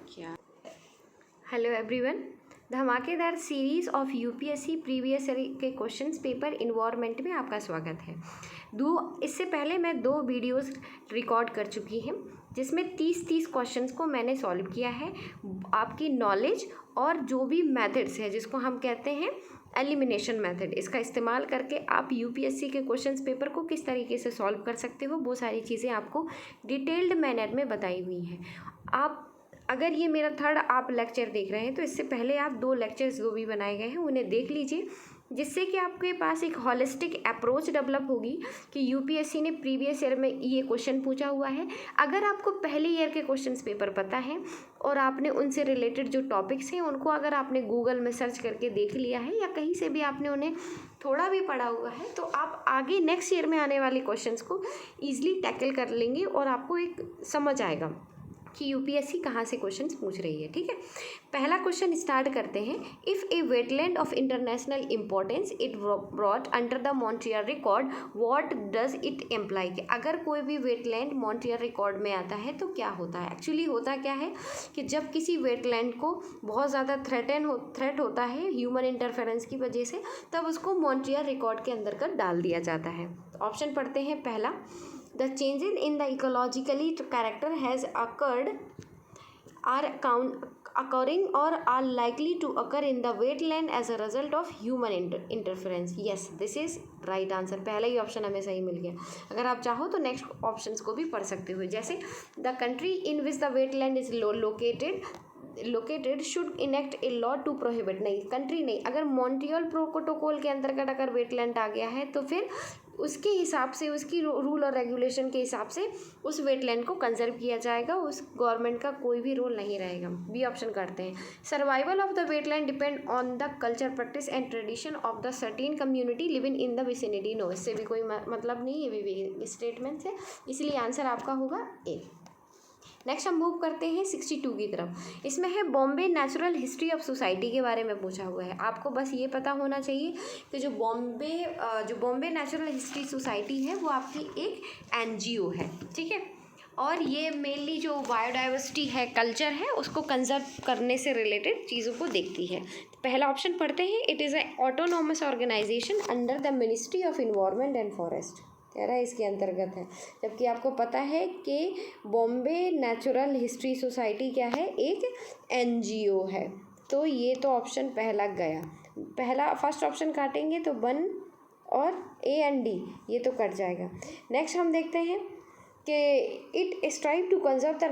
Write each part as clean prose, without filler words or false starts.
क्या hello everyone, धमाकेदार series of UPSC previous year के क्वेश्चंस पेपर इन्वायरमेंट में आपका स्वागत है। इससे पहले मैं 2 वीडियोस रिकॉर्ड कर चुकी हूँ जिसमें 30 क्वेश्चंस को मैंने सॉल्व किया है। आपकी नॉलेज और जो भी मेथड्स है जिसको हम कहते हैं एलिमिनेशन मेथड, इसका इस्तेमाल करके आप यूपीएससी के क्वेश्चंस पेपर को किस तरीके से सॉल्व कर सकते हो, वो सारी चीज़ें आपको डिटेल्ड मैनर में बताई हुई हैं। आप अगर ये मेरा थर्ड आप लेक्चर देख रहे हैं तो इससे पहले आप 2 लेक्चर्स जो भी बनाए गए हैं उन्हें देख लीजिए, जिससे कि आपके पास एक हॉलिस्टिक अप्रोच डेवलप होगी कि यूपीएससी ने प्रीवियस ईयर में ये क्वेश्चन पूछा हुआ है। अगर आपको पहले ईयर के क्वेश्चंस पेपर पता है और आपने उनसे रिलेटेड जो टॉपिक्स हैं उनको अगर आपने गूगल में सर्च करके देख लिया है या कहीं से भी आपने उन्हें थोड़ा भी पढ़ा हुआ है, तो आप आगे नेक्स्ट ईयर में आने वाले क्वेश्चंस को ईजिली टैकल कर लेंगे और आपको एक समझ आएगा कि यूपीएससी कहाँ से क्वेश्चंस पूछ रही है। ठीक है, पहला क्वेश्चन स्टार्ट करते हैं। If A wetland of international importance it brought under the Montreal record what does it employee, कि अगर कोई भी वेटलैंड मॉन्ट्रियल रिकॉर्ड में आता है तो क्या होता है। एक्चुअली होता क्या है कि जब किसी वेटलैंड को बहुत ज़्यादा थ्रेट होता है ह्यूमन इंटरफेरेंस की वजह से, तब उसको मॉन्ट्रियल रिकॉर्ड के अंदर कर डाल दिया जाता है। ऑप्शन पढ़ते हैं। पहला, the changes in the ecologically character has occurred, are occurring or are likely to occur in the wetland as a result of human interference. Yes, this is right answer। पहला ही ऑप्शन हमें सही मिल गया। अगर आप चाहो तो नेक्स्ट ऑप्शंस को भी पढ़ सकते हो, जैसे the country in which the wetland is located should enact a law to prohibit. नहीं, कंट्री नहीं, अगर मॉन्ट्रियल प्रोटोकॉल के अंतर्गत अगर वेटलैंड आ गया है तो फिर उसके हिसाब से, उसकी रूल और रेगुलेशन के हिसाब से उस वेटलैंड को कंजर्व किया जाएगा, उस गवर्नमेंट का कोई भी रोल नहीं रहेगा। बी ऑप्शन करते हैं। Survival of the wetland depend on the culture, practice and tradition of the certain community living in the vicinity. No, इससे भी कोई मतलब नहीं, ये भी स्टेटमेंट है, इसलिए आंसर आपका होगा ए। नेक्स्ट हम मूव करते हैं 62 की तरफ। इसमें है Bombay natural history of society के बारे में पूछा हुआ है। आपको बस ये पता होना चाहिए कि जो बॉम्बे नेचुरल हिस्ट्री सोसाइटी है वो आपकी एक एनजीओ है। ठीक है, और ये मेनली जो बायोडाइवर्सिटी है, कल्चर है, उसको कंजर्व करने से रिलेटेड चीज़ों को देखती है। पहला ऑप्शन पढ़ते हैं। It is a autonomous organisation under the ministry of environment and forest, कह रहा है इसके अंतर्गत है। जबकि आपको पता है कि बॉम्बे नेचुरल हिस्ट्री सोसाइटी क्या है, एक एनजीओ है। तो ये तो ऑप्शन पहला गया। फर्स्ट ऑप्शन काटेंगे तो 1 और ए एंड डी ये तो कट जाएगा। नेक्स्ट हम देखते हैं कि it strive to conserve the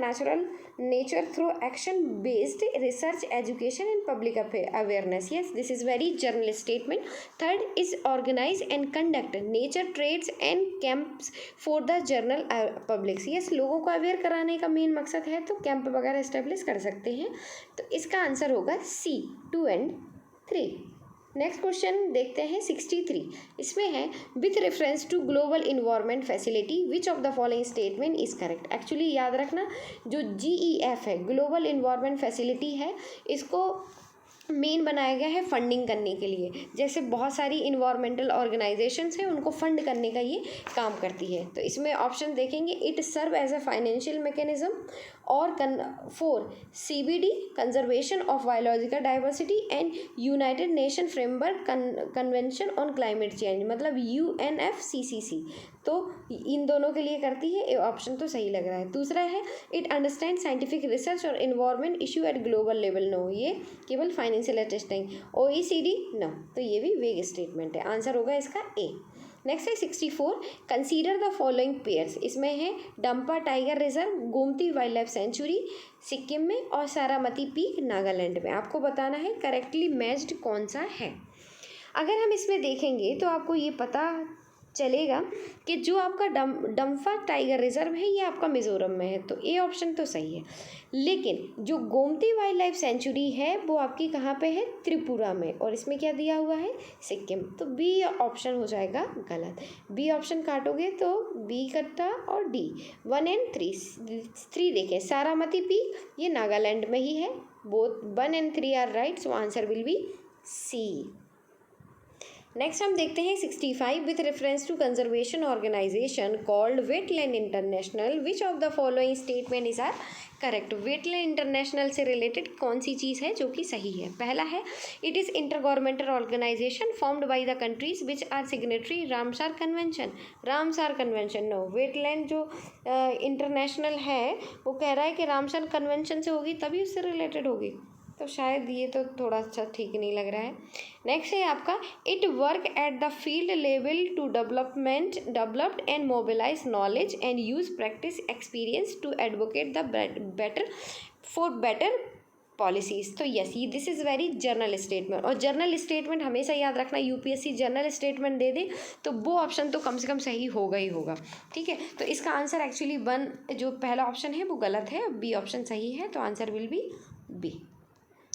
nature through action based research education and public awareness. Yes, this is very general statement. Third is organise and conduct nature trades and camps for the general publics. Yes, लोगों को aware कराने का main मकसद है तो camp वगैरह establish कर सकते हैं। तो इसका आंसर होगा सी, 2 and 3। नेक्स्ट क्वेश्चन देखते हैं 63। इसमें है with reference to global environment facility which of the following statement is correct. Actually याद रखना, जो GEF है, ग्लोबल इन्वायरमेंट फैसिलिटी है, इसको मेन बनाया गया है फंडिंग करने के लिए। जैसे बहुत सारी इन्वायरमेंटल ऑर्गेनाइजेशंस हैं, उनको फंड करने का ये काम करती है। तो इसमें ऑप्शन देखेंगे, it serve as a financial mechanism और for CBD conservation of biological diversity and United Nation Framework Convention on Climate Change, मतलब UNFCCC। तो इन दोनों के लिए करती है, ये ऑप्शन तो सही लग रहा है। दूसरा है इट अंडरस्टैंड साइंटिफिक रिसर्च और environment issue at global level. No, ये केवल फाइनेंशियल टेस्टिंग। OECD, नो, तो ये भी वेग स्टेटमेंट है। आंसर होगा इसका ए। नेक्स्ट है 64। Consider the following pairs. इसमें है Dampa tiger reserve, Gomti wild life sanctuary Sikkim में और सारामती पीक नागालैंड में। आपको बताना है करेक्टली मैच्ड कौन सा है। अगर हम इसमें देखेंगे तो आपको ये पता चलेगा कि जो आपका डम्फा टाइगर रिजर्व है ये आपका मिज़ोरम में है, तो ए ऑप्शन तो सही है। लेकिन जो गोमती वाइल्ड लाइफ सेंचुरी है वो आपकी कहाँ पे है, त्रिपुरा में, और इसमें क्या दिया हुआ है, सिक्किम। तो बी ऑप्शन हो जाएगा गलत। बी ऑप्शन काटोगे तो बी कट्टा और डी, 1 and 3 देखें, सारामती पीक ये नागालैंड में ही है। Both 1 and 3 are right, so answer will be C. Next हम देखते हैं 65 with reference to conservation organisation called wetland international which of the following statement is are correct. Wetland international से related कौन सी चीज़ है जो कि सही है? पहला है it is inter governmental organisation formed by the countries which are signatory Ramsar convention. Ramsar convention no, wetland जो इंटरनेशनल है वो कह रहा है कि रामसार कन्वेंशन से होगी तभी उससे रिलेटेड होगी, तो शायद ये तो थोड़ा सा ठीक नहीं लग रहा है। नेक्स्ट है आपका it work at the field level to developed and mobilise knowledge and use practice experience to advocate the better policies. तो यस, ये this is very general statement, और जर्नल स्टेटमेंट हमेशा याद रखना, यूपीएससी जर्नल स्टेटमेंट दे दे तो वो ऑप्शन तो कम से कम सही होगा ही होगा। ठीक है, तो इसका आंसर एक्चुअली वन, जो पहला ऑप्शन है वो गलत है, बी ऑप्शन सही है, तो answer will be B.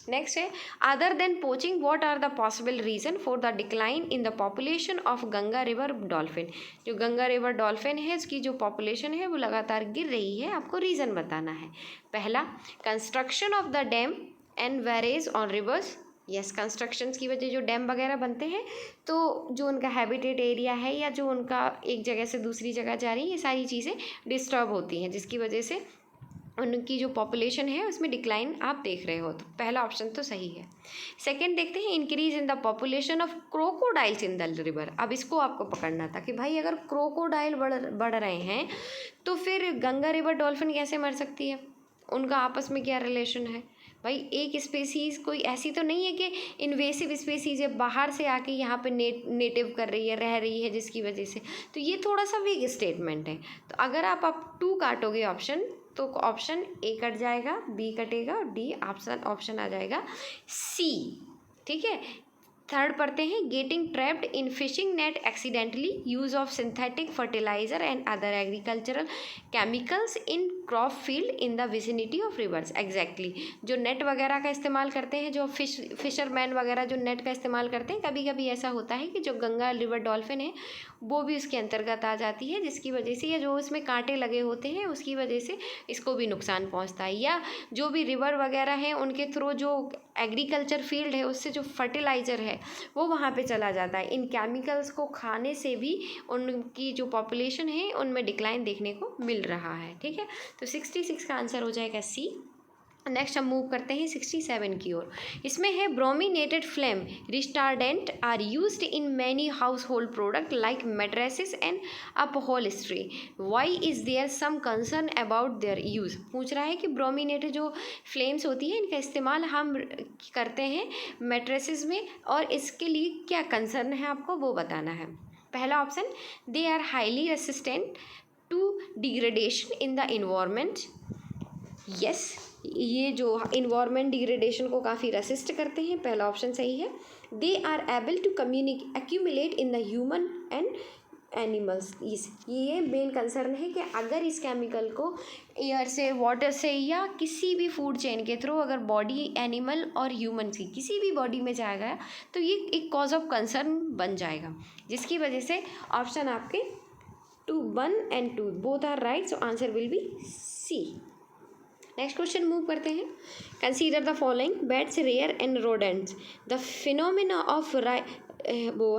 Next है other than poaching what are the possible reason for the decline in the population of Ganga river dolphin. जो गंगा रिवर डॉल्फिन है इसकी जो पॉपुलेशन है वो लगातार गिर रही है, आपको रीज़न बताना है। पहला, construction of the dam and barrage on reverse. Yes, constructions की वजह जो डैम वगैरह बनते हैं तो जो उनका हैबिटेट एरिया है या जो उनका एक जगह से दूसरी जगह जा रही है, ये सारी चीज़ें डिस्टर्ब होती हैं जिसकी वजह से उनकी जो पॉपुलेशन है उसमें डिक्लाइन आप देख रहे हो, तो पहला ऑप्शन तो सही है। सेकंड देखते हैं increase in the population of crocodiles in the river. अब इसको आपको पकड़ना था कि भाई अगर क्रोकोडाइल बढ़ रहे हैं तो फिर गंगा रिवर डॉल्फिन कैसे मर सकती है, उनका आपस में क्या रिलेशन है? भाई एक स्पेसीज़ कोई ऐसी तो नहीं है कि इन्वेसिव स्पेसीज़ है बाहर से आके यहाँ पे नेटिव कर रही है, रह रही है जिसकी वजह से, तो ये थोड़ा सा वीक स्टेटमेंट है। तो अगर आप 2 काटोगे ऑप्शन तो ऑप्शन ए कट जाएगा, बी कटेगा और डी ऑप्शन आ जाएगा सी। ठीक है, थर्ड पढ़ते हैं getting trapped in fishing net accidentally use of synthetic fertiliser and other agricultural chemicals in crop field in the vicinity of rivers. Exactly, जो नेट वगैरह का इस्तेमाल करते हैं, जो फिशरमैन वगैरह जो नेट का इस्तेमाल करते हैं, कभी कभी ऐसा होता है कि जो गंगा रिवर डॉल्फिन है वो भी उसके अंतर्गत आ जाती है, जिसकी वजह से या जो उसमें कांटे लगे होते हैं उसकी वजह से इसको भी नुकसान पहुंचता है, या जो भी रिवर वगैरह हैं उनके थ्रू जो एग्रीकल्चर फील्ड है उससे जो फर्टिलाइज़र है वो वहाँ पे चला जाता है। इन केमिकल्स को खाने से भी उनकी जो पॉपुलेशन है उनमें डिक्लाइन देखने को मिल रहा है। ठीक है, तो 66 का आंसर हो जाएगा सी। नेक्स्ट हम मूव करते हैं 67 की ओर। इसमें है brominated flame retardant are used in many household product like mattresses and upholstery, why is there some concern about their use. पूछ रहा है कि ब्रोमिनेटेड जो फ्लेम्स होती है इनका इस्तेमाल हम करते हैं मेट्रेसेस में, और इसके लिए क्या कंसर्न है आपको वो बताना है। पहला option, they are highly resistant to degradation in the environment. Yes, ये जो इन्वायरमेंट डिग्रेडेशन को काफ़ी रेसिस्ट करते हैं, पहला ऑप्शन सही है। They are able to accumulate in the human and animals. ये मेन कंसर्न है कि अगर इस केमिकल को एयर से, वाटर से या किसी भी फूड चेन के थ्रू अगर बॉडी एनिमल और ह्यूमन की किसी भी बॉडी में जाएगा तो ये एक कॉज ऑफ कंसर्न बन जाएगा, जिसकी वजह से ऑप्शन आपके 2, 1 and 2 both are right, so answer will be C. Next question move करते हैं। Consider the following bats, bear and rodents. The phenomena of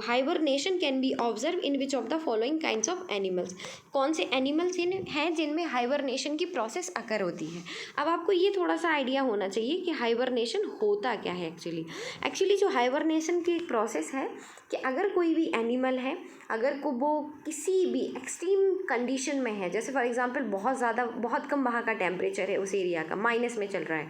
hibernation can be observe in which of the following kinds of animals. कौन से animals हैं जिनमें hibernation की process अकर होती है। अब आपको ये थोड़ा सा आइडिया होना चाहिए कि हाइबरनेशन होता क्या है। एक्चुअली जो हाइबरनेशन की प्रोसेस है कि अगर कोई भी एनिमल है, अगर को वो किसी भी एक्सट्रीम कंडीशन में है, जैसे फॉर एग्जांपल बहुत कम वहाँ का टेम्परेचर है, उस एरिया का माइनस में चल रहा है,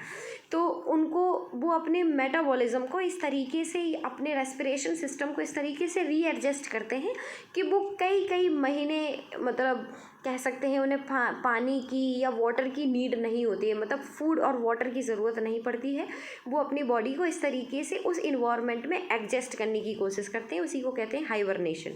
तो उनको वो अपने मेटाबॉलिज्म को इस तरीके से, अपने रेस्पिरेशन सिस्टम को इस तरीके से रीएडजस्ट करते हैं कि वो कई महीने, मतलब कह सकते हैं उन्हें पानी की या वाटर की नीड नहीं होती है, मतलब फूड और वाटर की ज़रूरत नहीं पड़ती है। वो अपनी बॉडी को इस तरीके से उस इन्वायरमेंट में एडजस्ट करने की कोशिश करते हैं, उसी को कहते हैं हाइबरनेशन।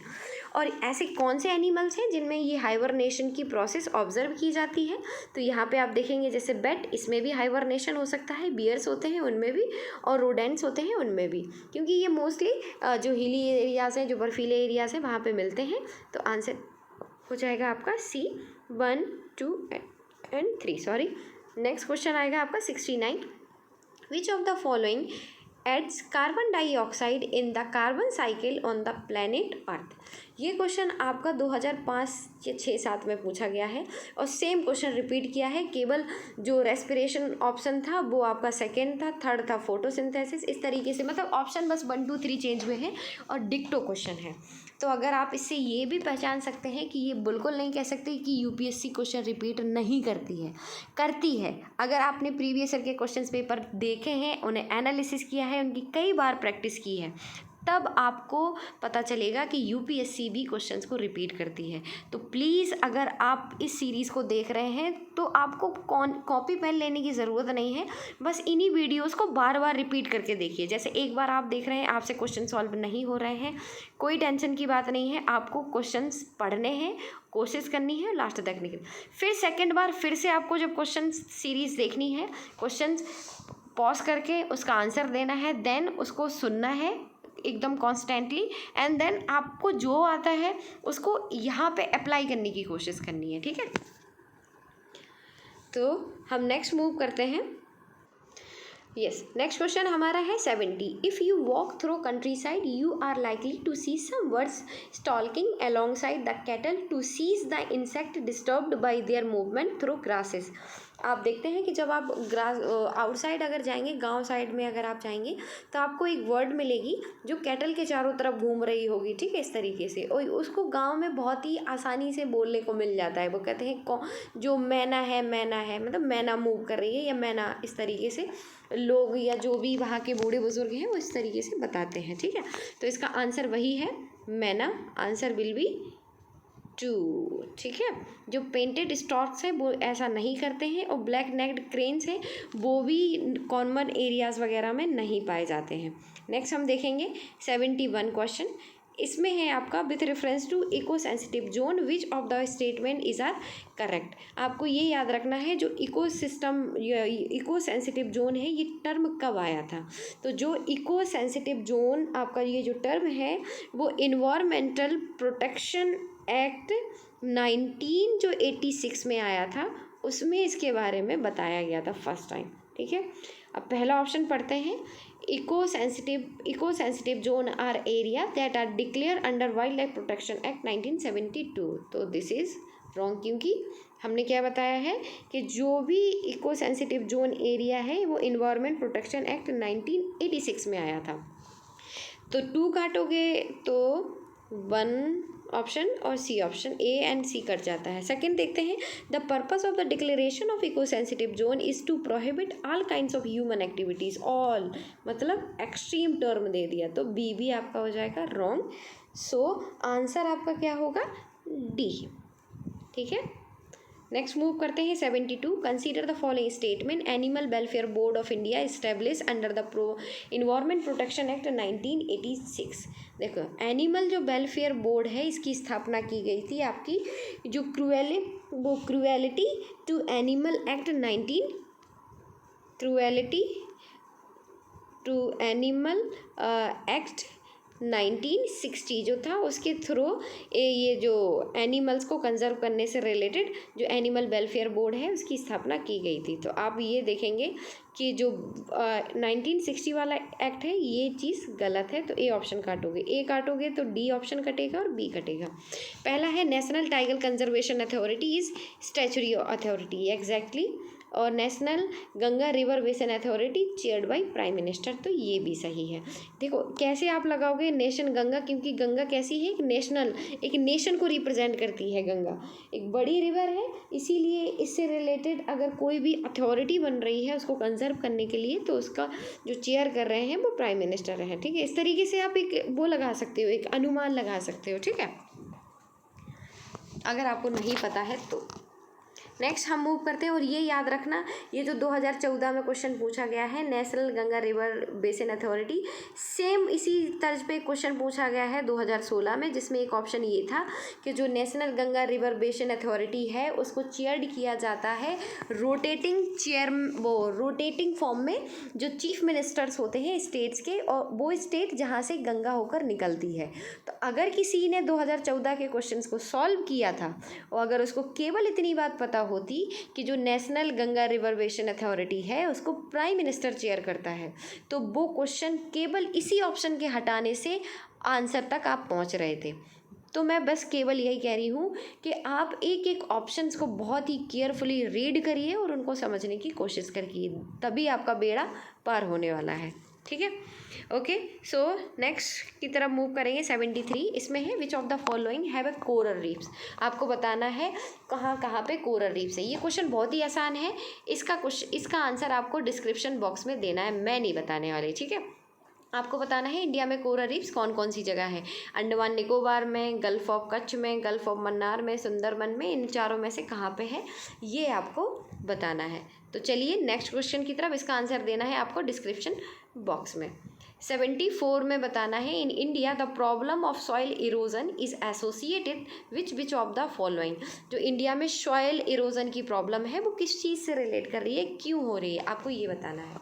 और ऐसे कौन से एनिमल्स हैं जिनमें ये हाइबरनेशन की प्रोसेस ऑब्जर्व की जाती है, तो यहाँ पे आप देखेंगे जैसे बैट, इसमें भी हाइबरनेशन हो सकता है, बियर्स होते हैं उनमें भी, और रोडेंट्स होते हैं उनमें भी, क्योंकि ये मोस्टली जो हिली एरियाज़ हैं, जो बर्फीले एरियाज़ हैं वहाँ पे मिलते हैं। तो आंसर हो जाएगा आपका C 1, 2 and 3। Sorry, next question आएगा आपका 69। Which of the following adds carbon dioxide in the carbon cycle on the planet Earth. ये क्वेश्चन आपका 2005 या 6-7 में पूछा गया है और सेम क्वेश्चन रिपीट किया है, केवल जो रेस्पिरेशन ऑप्शन था वो आपका सेकेंड था, थर्ड था फोटोसिंथेसिस। इस तरीके से मतलब ऑप्शन बस 1 2 3 चेंज हुए हैं और डिक्टो क्वेश्चन है। तो अगर आप इससे ये भी पहचान सकते हैं कि ये बिल्कुल नहीं कह सकते कि यूपीएससी क्वेश्चन रिपीट नहीं करती है, करती है। अगर आपने प्रीवियस ईयर के क्वेश्चन पेपर देखे हैं, उन्हें एनालिसिस किया है, उनकी कई बार प्रैक्टिस की है, तब आपको पता चलेगा कि यूपीएससी भी क्वेश्चंस को रिपीट करती है। तो प्लीज़ अगर आप इस सीरीज़ को देख रहे हैं तो आपको कॉपी पेन लेने की ज़रूरत नहीं है, बस इन्हीं वीडियोस को बार बार रिपीट करके देखिए। जैसे एक बार आप देख रहे हैं, आपसे क्वेश्चन सॉल्व नहीं हो रहे हैं, कोई टेंशन की बात नहीं है, आपको क्वेश्चंस पढ़ने हैं, कोशिश करनी है, लास्ट तक निकल। फिर सेकेंड बार फिर से आपको जब क्वेश्चन सीरीज़ देखनी है, क्वेश्चन पॉज करके उसका आंसर देना है, देन उसको सुनना है एकदम कॉन्स्टेंटली, एंड देन आपको जो आता है उसको यहाँ पे अप्लाई करने की कोशिश करनी है, ठीक है। तो हम नेक्स्ट मूव करते हैं। यस, नेक्स्ट क्वेश्चन हमारा है 70। If you walk through countryside you are likely to see some birds stalking alongside the cattle to seize the insect disturbed by their movement through grasses. आप देखते हैं कि जब आप grass outside अगर जाएंगे, गांव साइड में अगर आप जाएंगे तो आपको एक वर्ड मिलेगी जो कैटल के चारों तरफ घूम रही होगी, ठीक है, इस तरीके से। और उसको गांव में बहुत ही आसानी से बोलने को मिल जाता है। वो कहते हैं जो मैना है, मैना है, मतलब मैना मूव कर रही है या मैना, इस तरीके से लोग या जो भी वहाँ के बूढ़े बुजुर्ग हैं वो इस तरीके से बताते हैं, ठीक है। तो इसका आंसर वही है, मैना। आंसर विल बी 2, ठीक है। जो पेंटेड स्टॉर्क्स है वो ऐसा नहीं करते हैं, और ब्लैक नेक्ड क्रेन्स हैं वो भी कॉमन एरियाज़ वगैरह में नहीं पाए जाते हैं। नेक्स्ट हम देखेंगे 71 क्वेश्चन। इसमें है आपका with reference to eco sensitive zone which of the statement is are correct. आपको ये याद रखना है जो ecosystem, eco sensitive zone है, ये टर्म कब आया था। तो जो इको सेंसिटिव जोन आपका ये जो टर्म है वो इन्वायरमेंटल प्रोटेक्शन एक्ट 1986 में आया था, उसमें इसके बारे में बताया गया था फर्स्ट टाइम, ठीक है। अब पहला ऑप्शन पढ़ते हैं। Eco sensitive zone are area that are declare under wildlife protection act 1972। तो दिस इज़ रॉन्ग, क्योंकि हमने क्या बताया है कि जो भी इको सेंसिटिव जोन एरिया है वो इन्वायरमेंट प्रोटेक्शन एक्ट 1986 में आया था। तो 2 काटोगे तो 1 ऑप्शन और C option, A and C cut जाता है। सेकंड देखते हैं, the purpose of the declaration of eco sensitive zone is to prohibit all kinds of human activities. All मतलब एक्सट्रीम टर्म दे दिया, तो बी भी आपका हो जाएगा रॉन्ग। सो आंसर आपका क्या होगा, डी, ठीक है। नेक्स्ट मूव करते हैं 72। Consider the following statement. Animal welfare board of India establish under the environment protection act 1986। देखो, एनिमल जो वेलफेयर बोर्ड है इसकी स्थापना की गई थी आपकी जो क्रूएलिटी टू एनिमल एक्ट 1960 जो था, उसके थ्रू ये जो एनिमल्स को कंजर्व करने से रिलेटेड जो एनिमल वेलफेयर बोर्ड है उसकी स्थापना की गई थी। तो आप ये देखेंगे कि जो 1960 वाला एक्ट है ये चीज़ गलत है, तो ए ऑप्शन काटोगे। ए काटोगे तो डी ऑप्शन कटेगा और बी कटेगा। पहला है National Tiger Conservation Authority is statutory authority, exactly, और National Ganga River Basin Authority chaired by prime minister, तो ये भी सही है। देखो कैसे आप लगाओगे नेशन गंगा, क्योंकि गंगा कैसी है, एक नेशन को रिप्रेजेंट करती है। गंगा एक बड़ी रिवर है, इसीलिए इससे रिलेटेड अगर कोई भी अथॉरिटी बन रही है उसको कंजर्व करने के लिए, तो उसका जो चेयर कर रहे हैं वो प्राइम मिनिस्टर है, ठीक है। इस तरीके से आप एक वो लगा सकते हो, एक अनुमान लगा सकते हो, ठीक है, अगर आपको नहीं पता है तो। नेक्स्ट हम मूव करते हैं, और ये याद रखना, ये जो 2014 में क्वेश्चन पूछा गया है national Ganga River Basin authority, same इसी तर्ज पे क्वेश्चन पूछा गया है 2016 में, जिसमें एक ऑप्शन ये था कि जो national Ganga River Basin authority है उसको चेयर्ड किया जाता है रोटेटिंग फॉर्म में, जो चीफ मिनिस्टर्स होते हैं स्टेट्स के, और वो स्टेट जहाँ से गंगा होकर निकलती है। तो अगर किसी ने 2014 के क्वेश्चन को सॉल्व किया था और अगर उसको केवल इतनी बात पता होती कि जो national Ganga River Basin authority है उसको प्राइम मिनिस्टर चेयर करता है, तो वो क्वेश्चन केवल इसी ऑप्शन के हटाने से आंसर तक आप पहुंच रहे थे। तो मैं बस केवल यही कह रही हूँ कि आप एक एक ऑप्शंस को बहुत ही केयरफुली रीड करिए और उनको समझने की कोशिश करिए, तभी आपका बेड़ा पार होने वाला है। ठीक है, ओके। सो नेक्स्ट की तरफ मूव करेंगे। 73 इसमें है विच of the following have a coral reefs. आपको बताना है कहाँ कहाँ पे कोरल रीफ्स है। ये क्वेश्चन बहुत ही आसान है, इसका आंसर आपको डिस्क्रिप्शन बॉक्स में देना है, मैं नहीं बताने वाली। ठीक है, आपको बताना है इंडिया में कोरल रीफ्स कौन कौन सी जगह है। अंडमान निकोबार में, गल्फ ऑफ कच्छ में, गल्फ ऑफ मन्नार में, सुंदरबन में, इन चारों में से कहाँ पे है ये आपको बताना है। तो चलिए नेक्स्ट क्वेश्चन की तरफ, इसका आंसर देना है आपको डिस्क्रिप्शन बॉक्स में। 74 में बताना है in India the problem of soil erosion is associated which of the following. जो इंडिया में सॉइल इरोजन की प्रॉब्लम है वो किस चीज़ से रिलेट कर रही है, क्यों हो रही है, आपको ये बताना है।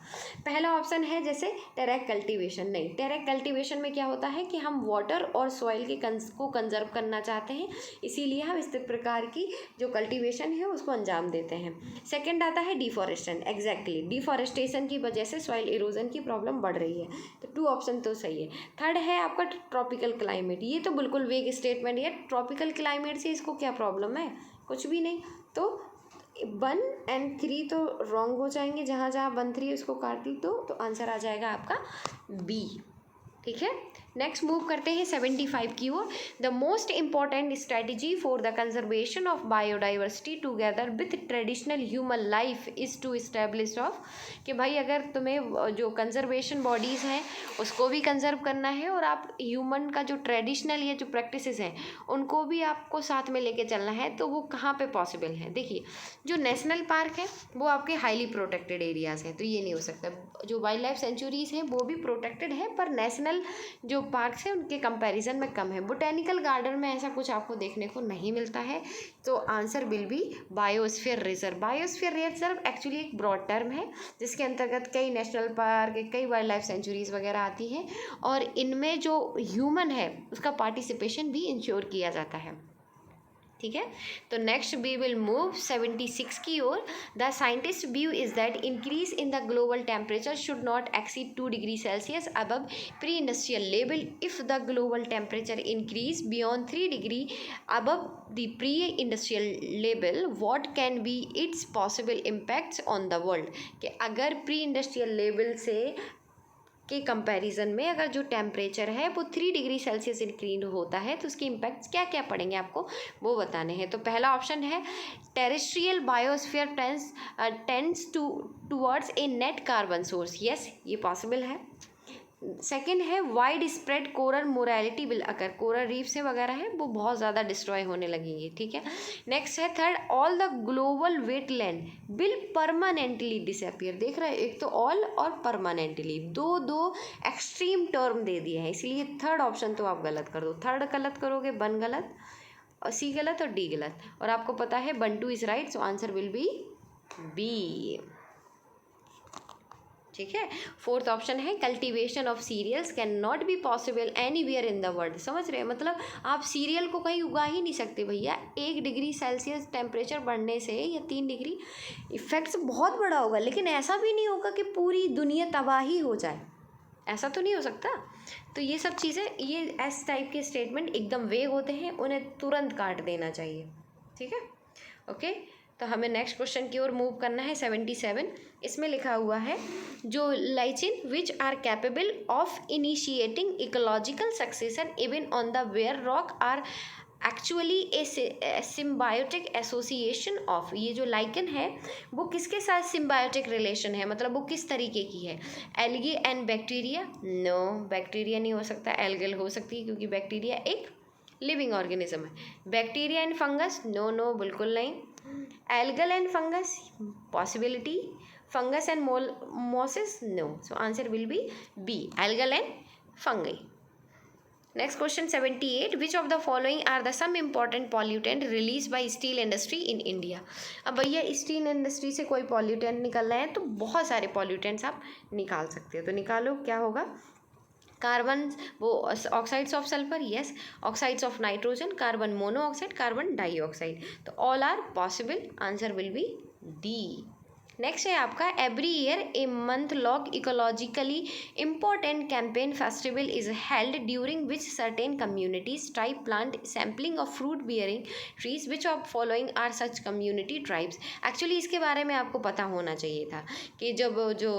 पहला ऑप्शन है जैसे टेरेक कल्टीवेशन। नहीं, टेरेक कल्टीवेशन में क्या होता है कि हम वाटर और सॉइल के को कंजर्व करना चाहते हैं, इसीलिए हम इस प्रकार की जो कल्टीवेशन है उसको अंजाम देते हैं। सेकेंड आता है डिफॉरेस्टेशन। एग्जैक्टली, डिफॉरेस्टेशन की वजह से सॉइल इरोजन की प्रॉब्लम बढ़ रही है, तो 2 ऑप्शन तो सही है। थर्ड है आपका ट्रॉपिकल क्लाइमेट। ये तो बिल्कुल वेग स्टेटमेंट है, ट्रॉपिकल क्लाइमेट से इसको क्या प्रॉब्लम है, कुछ भी नहीं। तो 1 और 3 तो रॉन्ग हो जाएंगे, जहाँ जहाँ 1, 3 उसको काट ली तो आंसर आ जाएगा आपका बी। ठीक है, नेक्स्ट मूव करते हैं 75 की ओर। The most important strategy for the conservation of biodiversity together with traditional human life is to establish of. कि भाई अगर तुम्हें जो कंजर्वेशन बॉडीज़ हैं उसको भी कंजर्व करना है और आप ह्यूमन का जो ट्रेडिशनल या जो प्रैक्टिसेस हैं उनको भी आपको साथ में लेके चलना है, तो वो कहाँ पे पॉसिबल है। देखिए, जो नेशनल पार्क है वो आपके हाईली प्रोटेक्टेड एरियाज़ हैं, तो ये नहीं हो सकता। जो वाइल्ड लाइफ सेंचुरीज़ हैं वो भी प्रोटेक्टेड है, पर नेशनल जो पार्क्स हैं उनके कंपैरिजन में कम है। बोटेनिकल गार्डन में ऐसा कुछ आपको देखने को नहीं मिलता है, तो answer will B biosphere reserve. Biosphere reserve actually एक ब्रॉड टर्म है जिसके अंतर्गत कई नेशनल पार्क, कई वाइल्ड लाइफ सेंचुरीज वगैरह आती हैं, और इनमें जो ह्यूमन है उसका पार्टिसिपेशन भी इंश्योर किया जाता है। ठीक है, तो नेक्स्ट वी विल मूव 76 की ओर। The scientist view is that increase in the global temperature should not exceed 2 degree Celsius above pre industrial level. If the global temperature increase beyond 3 degree above the pre industrial level, what can be its possible impacts on the world. कि अगर pre industrial level से के comparison में अगर जो temperature है वो 3 degree Celsius increase होता है तो उसके इम्पैक्ट्स क्या क्या पड़ेंगे आपको वो बताने हैं। तो पहला ऑप्शन है terrestrial biosphere tends towards a net carbon source. Yes, ये पॉसिबल है। सेकेंड है wide spread coral morality will occur. Coral reefs वगैरह हैं वो बहुत ज़्यादा डिस्ट्रॉय होने लगेंगे। ठीक है, नेक्स्ट है third all the global wetland will permanently disappear. देख रहे हैं, एक तो ऑल और परमानेंटली, दो एक्सट्रीम टर्म दे दिए हैं, इसलिए थर्ड ऑप्शन तो आप गलत कर दो। थर्ड गलत करोगे 1 गलत और सी गलत और डी गलत, और आपको पता है 1, 2 is right, so answer will be B. ठीक है, फोर्थ ऑप्शन है cultivation of cereals can not be possible anywhere in the world. समझ रहे हैं, मतलब आप सीरियल को कहीं उगा ही नहीं सकते भैया। 1 डिग्री सेल्सियस टेम्परेचर बढ़ने से या 3 डिग्री इफेक्ट्स बहुत बड़ा होगा, लेकिन ऐसा भी नहीं होगा कि पूरी दुनिया तबाही हो जाए, ऐसा तो नहीं हो सकता। तो ये सब चीज़ें, ये इस टाइप के स्टेटमेंट एकदम वेग होते हैं, उन्हें तुरंत काट देना चाहिए। ठीक है, ओके। तो हमें नेक्स्ट क्वेश्चन की ओर मूव करना है 77। इसमें लिखा हुआ है जो lichen which are capable of initiating ecological succession even on the bare rock are actually a symbiotic association of. ये जो लाइकन है वो किसके साथ सिम्बायोटिक रिलेशन है, मतलब वो किस तरीके की है। Algae and bacteria? No, bacteria नहीं हो सकता, एल्गल हो सकती है क्योंकि बैक्टीरिया एक लिविंग ऑर्गेनिज्म है। Bacteria and fungus? No no, बिल्कुल नहीं। Algal and fungus possibility, fungus and mosses? No, so answer will be B, algal and fungi. Next question 78 which of the following are the some important pollutant release by steel industry in India. अब भैया steel industry से कोई pollutant निकल रहे हैं तो बहुत सारे पॉल्यूटेंट्स आप निकाल सकते हो, तो निकालो क्या होगा। कार्बन वो oxides of sulphur, yes, oxides of nitrogen, carbon monoxide, carbon dioxide, तो all are possible, answer will be D. Next है आपका every year a month long ecologically important campaign festival is held during which certain communities tribe plant saplings of fruit bearing trees which of following are such community tribes. Actually इसके बारे में आपको पता होना चाहिए था कि जब जो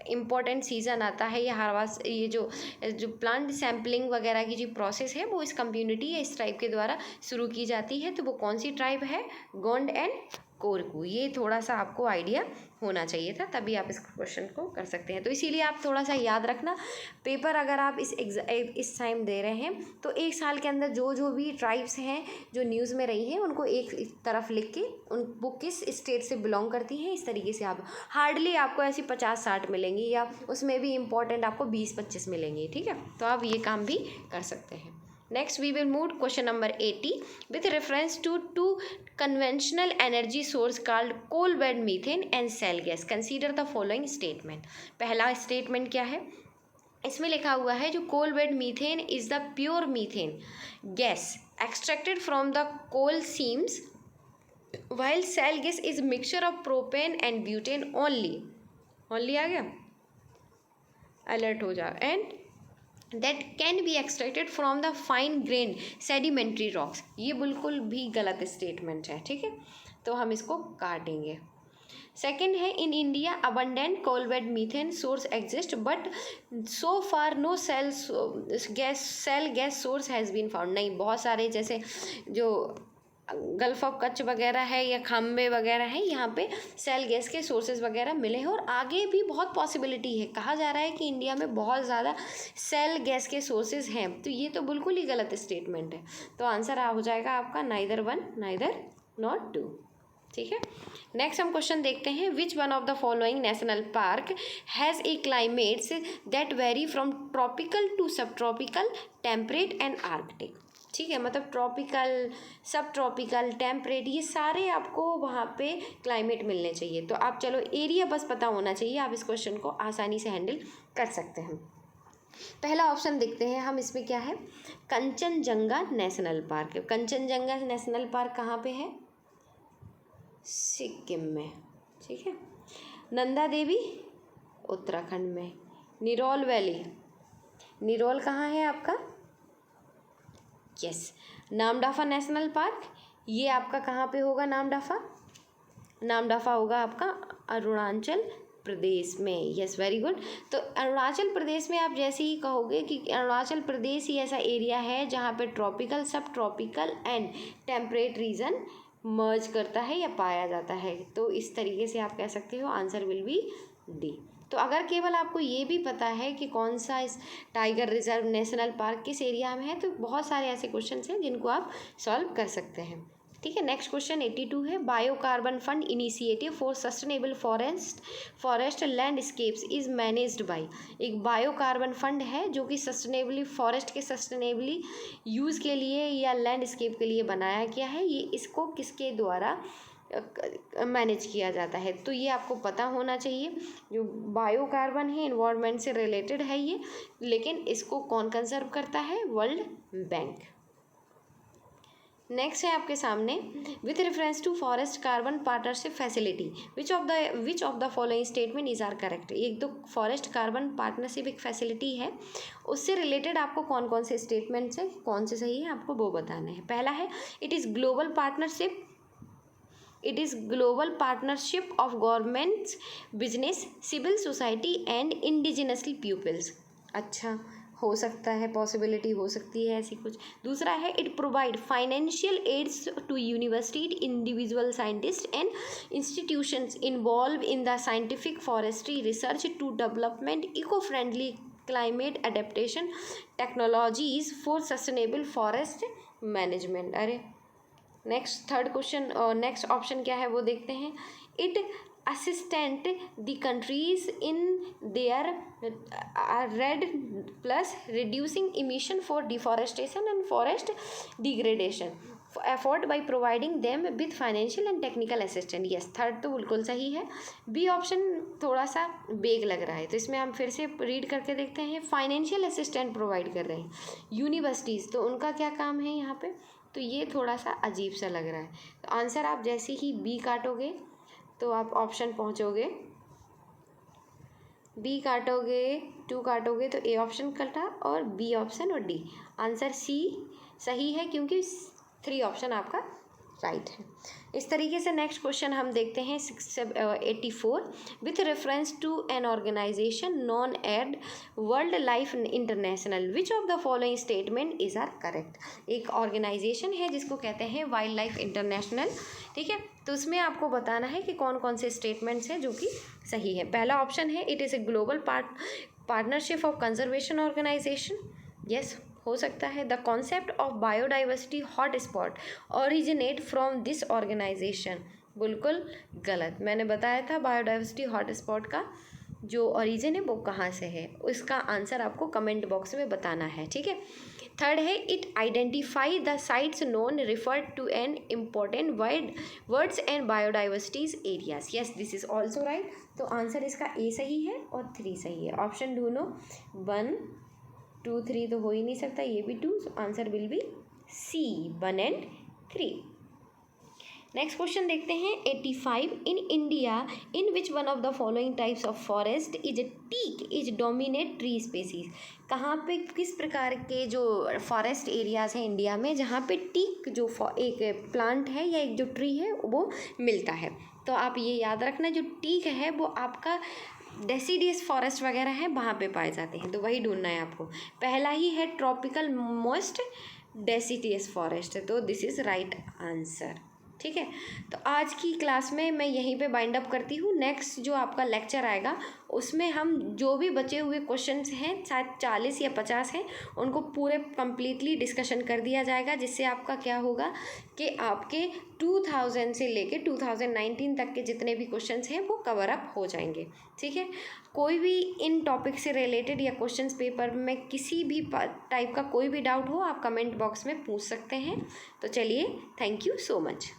इम्पोर्टेंट सीज़न आता है या हर ये जो प्लांट सैम्पलिंग वगैरह की जो प्रोसेस है वो इस कम्युनिटी या इस ट्राइब के द्वारा शुरू की जाती है, तो वो कौन सी ट्राइब है, गोंड एंड कोरकू। ये थोड़ा सा आपको आइडिया होना चाहिए था, तभी आप इस क्वेश्चन को कर सकते हैं। तो इसीलिए आप थोड़ा सा याद रखना, पेपर अगर आप इस टाइम दे रहे हैं तो एक साल के अंदर जो जो भी ट्राइब्स हैं जो न्यूज़ में रही हैं उनको एक तरफ लिख के उन वो किस स्टेट से बिलोंग करती हैं, इस तरीके से आप हार्डली आपको ऐसी 50-60 मिलेंगी या उसमें भी इम्पॉर्टेंट आपको 20-25 मिलेंगी, ठीक है। तो आप ये काम भी कर सकते हैं। Next we will move question number 80 with reference to two conventional energy source called coal bed methane and shale gas. Consider the following statement. पहला statement क्या है, इसमें लिखा हुआ है जो coal bed methane is the pure methane gas extracted from the coal seams, while shale gas is mixture of propane and butane only आ गया, alert हो जाओ, and that can be extracted from the fine grained sedimentary rocks। ये बिल्कुल भी गलत statement है, ठीक है, तो हम इसको काटेंगे। सेकेंड है in India abundant coal bed methane source exist but so far no shale gas source has been found. नहीं, बहुत सारे जैसे जो गल्फ ऑफ कच्छ वगैरह है या खम्बे वगैरह है, यहाँ पे सेल गैस के सोर्सेज वगैरह मिले हैं और आगे भी बहुत पॉसिबिलिटी है। कहा जा रहा है कि इंडिया में बहुत ज़्यादा सेल गैस के सोर्सेज हैं, तो ये तो बिल्कुल ही गलत स्टेटमेंट है। तो आंसर हो जाएगा आपका neither one neither not two, ठीक है। नेक्स्ट हम क्वेश्चन देखते हैं, which one of the following national park has a climates that vary from tropical to subtropical temperate and arctic. ठीक है, मतलब ट्रॉपिकल, सब ट्रॉपिकल, टेम्परेट, ये सारे आपको वहाँ पे क्लाइमेट मिलने चाहिए। तो आप चलो एरिया बस पता होना चाहिए, आप इस क्वेश्चन को आसानी से हैंडल कर सकते हैं। पहला ऑप्शन देखते हैं हम, इसमें क्या है, Kanchenjunga national park. Kanchenjunga national park कहाँ पे है, सिक्किम में, ठीक है। नंदा देवी उत्तराखंड में। निरोल वैली, निरोल कहाँ है आपका, यस। नामदफा नेशनल पार्क, ये आपका कहाँ पे होगा, नामदफा, नामदफा होगा आपका अरुणाचल प्रदेश में, यस, वेरी गुड। तो अरुणाचल प्रदेश में आप जैसे ही कहोगे कि अरुणाचल प्रदेश ही ऐसा एरिया है जहाँ पे ट्रॉपिकल, सब ट्रॉपिकल एंड टेम्परेट रीजन मर्ज करता है या पाया जाता है, तो इस तरीके से आप कह सकते हो आंसर विल बी डी। तो अगर केवल आपको ये भी पता है कि कौन सा इस टाइगर रिजर्व नेशनल पार्क किस एरिया में है, तो बहुत सारे ऐसे क्वेश्चन हैं जिनको आप सॉल्व कर सकते हैं, ठीक है। नेक्स्ट क्वेश्चन 82 है, biocarbon fund initiative for sustainable forest landscapes is managed by. एक बायोकार्बन फंड है जो कि सस्टेनेबली फॉरेस्ट के सस्टेनेबली यूज़ के लिए या लैंडस्केप के लिए बनाया गया है। ये इसको किसके द्वारा मैनेज किया जाता है, तो ये आपको पता होना चाहिए। जो बायोकार्बन है इन्वायरमेंट से रिलेटेड है ये, लेकिन इसको कौन कंजर्व करता है, वर्ल्ड बैंक। नेक्स्ट है आपके सामने, with reference to forest carbon partnership facility which of the following statement is are correct. एक तो फॉरेस्ट कार्बन पार्टनरशिप एक फैसिलिटी है, उससे रिलेटेड आपको कौन कौन से स्टेटमेंट्स है, कौन से सही है, आपको वो बताना है। पहला है, it is global partnership, it is global partnership of governments, business, civil society and indigenously peoples. अच्छा, हो सकता है, पॉसिबिलिटी हो सकती है ऐसी कुछ। दूसरा है, it provide financial aids to university, individual scientist and institutions involve in the scientific forestry research to development eco friendly climate adaptation technologies for sustainable forest management. अरे next third question, next option क्या है वो देखते हैं। It assistant the countries in their REDD plus reducing emission for deforestation and forest degradation. Effort by providing them with financial and technical assistance. Yes, third तो बिल्कुल सही है। B option थोड़ा सा बेग लग रहा है, तो इसमें हम फिर से रीड करके देखते हैं। फाइनेंशियल असिस्टेंट प्रोवाइड कर रहे हैं यूनिवर्सिटीज़, तो उनका क्या काम है यहाँ पे, तो ये थोड़ा सा अजीब सा लग रहा है। तो आंसर आप जैसे ही बी काटोगे तो आप ऑप्शन पहुँचोगे, बी काटोगे, 2 काटोगे तो ए ऑप्शन कटा और बी ऑप्शन और डी। आंसर सी सही है क्योंकि 3 ऑप्शन आपका राइट है। इस तरीके से नेक्स्ट क्वेश्चन हम देखते हैं 84। With reference to an organisation non ad world life international, which of the following statement is are correct. एक ऑर्गेनाइजेशन है जिसको कहते हैं वाइल्ड लाइफ इंटरनेशनल, ठीक है। तो उसमें आपको बताना है कि कौन कौन से स्टेटमेंट्स हैं जो कि सही है। पहला ऑप्शन है it is a global partnership of conservation organisation, yes हो सकता है। The concept of biodiversity hotspot originate from this organisation, बिल्कुल गलत। मैंने बताया था बायोडाइवर्सिटी हॉटस्पॉट का जो ओरिजिन है वो कहाँ से है, उसका आंसर आपको कमेंट बॉक्स में बताना है, ठीक है। थर्ड है it identify the sites known refer to an important words and biodiversities areas, yes this is also right. तो आंसर इसका ए सही है और 3 सही है। ऑप्शन ढूंढो, 1 2 3 तो हो ही नहीं सकता, ये भी 2, so answer will be C 1 and 3। Next question देखते हैं 85। In India in which one of the following types of forest is teak is dominate tree species. कहाँ पे किस प्रकार के जो फॉरेस्ट एरियाज़ हैं इंडिया में जहाँ पे टीक जो एक प्लांट है या एक जो ट्री है वो मिलता है। तो आप ये याद रखना, जो टीक है वो आपका डेसिडियस फॉरेस्ट वगैरह है वहाँ पे पाए जाते हैं, तो वही ढूंढना है आपको। पहला ही है ट्रॉपिकल मोस्ट डेसिडियस फॉरेस्ट, तो दिस इज़ राइट आंसर, ठीक है। तो आज की क्लास में मैं यहीं पे बाइंड अप करती हूँ। नेक्स्ट जो आपका लेक्चर आएगा उसमें हम जो भी बचे हुए क्वेश्चंस हैं, शायद 40 या 50 हैं, उनको पूरे कंप्लीटली डिस्कशन कर दिया जाएगा, जिससे आपका क्या होगा कि आपके 2000 से लेके 2019 तक के जितने भी क्वेश्चंस हैं वो कवर अप हो जाएंगे, ठीक है। कोई भी इन टॉपिक से रिलेटेड या क्वेश्चंस पेपर में किसी भी टाइप का कोई भी डाउट हो आप कमेंट बॉक्स में पूछ सकते हैं। तो चलिए, थैंक यू सो मच।